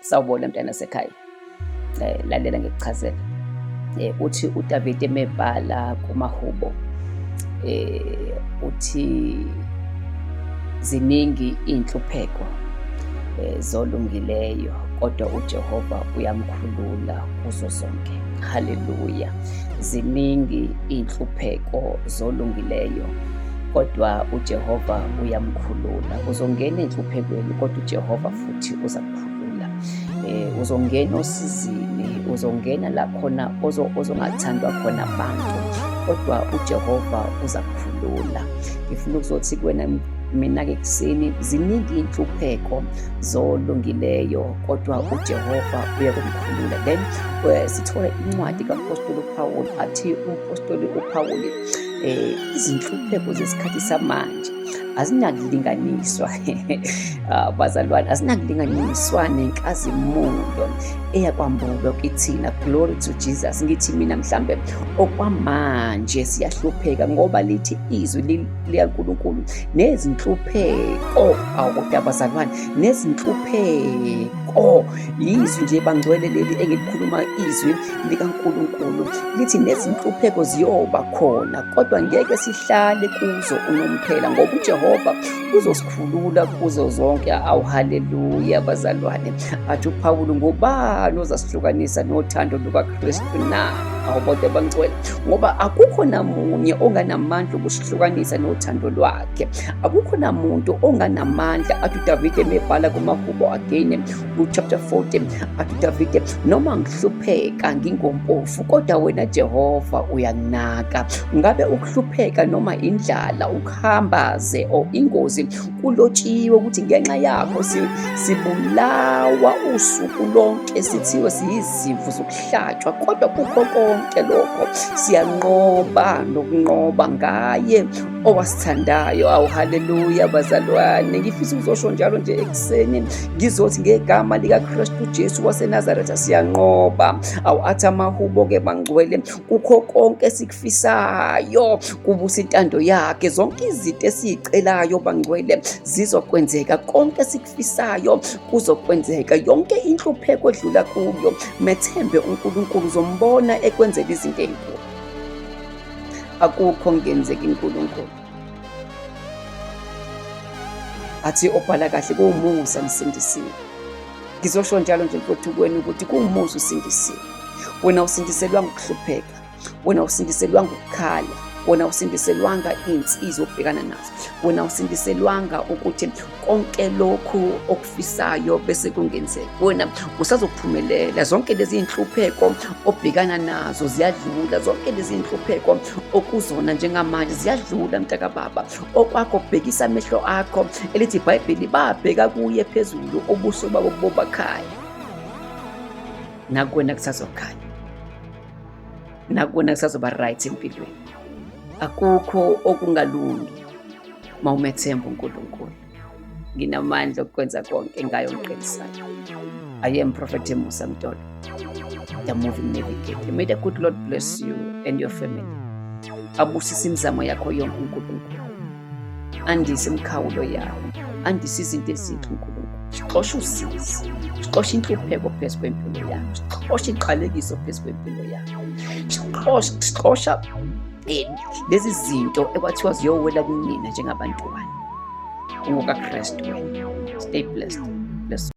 Sawubona mntana sekhaya, lalela ngikuchazela. Uthi uDavide mebhala kumahubo, uthi ziningi iy'nhlupheko zolungileyo, kodwa uJehova uyamkhulula kuzo zonke. Haleluya. Ziningi iy'nhlupheko zolungileyo, kodwa uJehova uyamkhulula. Uzongena ey'nhluphekweni, kodwa uJehova futhi uzakukhulula. Uzongena osizini, uzongena la khona ozongathandwa khona abantu, kodwa uJehova uzakukhulula. Ngifuna ukuzothi kuwena mina-ke ekuseni, ziningi iy'nhlupheko zolungileyo, kodwa uJehova uyakumkhulula. Then sithola incwadi kaPostoli uPawuli, athi uPostoli uPawuli, izinhlupheko zesikhathi samanje azinakulinganiswa bazalwane, azinakulinganiswa nenkazimulo eyakwambulwa kithina. Glory to Jesus. Ngithi mina mhlambe okwamanje siyahlupheka ngoba lithi izwi likaNkulunkulu nezinhlupheko, kodwa bazalwane, nezinhlupheko, izwi nje bangcwele leli engilikhuluma, izwi likaNkulunkulu lithi nezinhlupheko ziyoba khona, kodwa ngeke sihlale kuzo unomphela, ngoba uJehova uzosikhulula kuzo zonke. Awu haleluya bazalwane. Athi uPawuli, ngubani ozasihlukanisa nothando lukaKristu na? Awubona bangcwele, ngoba akukho namunye onganamandla ukusihlukanisa nothando lwakhe. Akukho namuntu onganamandla. Athi uDavide mebhala kumahubo again chapter 40, athi uDavide, noma ngihlupheka ngingompofu, kodwa wena Jehova uyanginaka. Ngabe ukuhlupheka noma indlala, ukuhambaze or ingozi, kulotshiwe ukuthi ngenxa yakho sibulawa usuku lonke, sithiwe siyizimvu zokuhlatshwa, kodwa kukho konke lokho siyanqoba nokunqoba ngaye owasithandayo. Awu haleluya bazalwane. Ngifisa ukuzosho njalo nje ekuseni, ngizothi ngegama likaKristu Jesu waseNazaretha siyanqoba. Awu athi amahubo-ke bangcwele, kukho konke esikufisayo kubusa intando yakhe. Zonke izinto esiyicelayo bangcwele zizokwenzeka, konke esikufisayo kuzokwenzeka. Yonke inhlupheko edlula kuyo, methembe uNkulunkulu, uzombona ekwenzela izinto ey'nkulu. Akukho ngenzeki uNkulunkulu. Athi obhala kahle, kuwumusa nisindisiwe. Ngizosho njalo nje mfowethu kuwena ukuthi kuwumusa usindisiwe. Wena usindiselwanga ukuhlupheka, wena usindiselwanga ukukhala, wena usindiselwanga iy'nsizo obhekana nazo, wena usindiselwanga ukuthi konke lokhu okufisayo bese kungenzeka. Wena usazophumelela. Zonke lezi iy'nhlupheko obhekana nazo ziyadlula. Zonke lezi iy'nhlupheko okuzona njengamanje ziyadlula mntakababa. Okwakho bhekisa amehlo akho, elithi iBhayibheli, babheka kuye phezulu ubuso babo bobakhaya. Nakuwena kusazokhanya, nakuwena kusazoba right empilweni. Akukho okungalungi uma umethemba uNkulunkulu. Nginamandla okwenza konke ngayo omqedisayo. I am Prophet Musa Mtolo, the moving navigator. May the good Lord bless you and your family. Abusise imizamo yakho yonke uNkulunkulu. Andise imkhawulo yawo, andise izinto ezinhle uNkulunkulu. Sixoshe usizi, sixoshe inhlupheko phezu kwempilo yakho, sixoshe inqalekiso phezu kwempilo yakho, sixosha lezi zinto ekwathiwa ziyowela kunina njengabantwana. UngokaKristu wena. Stay blessed. Bless.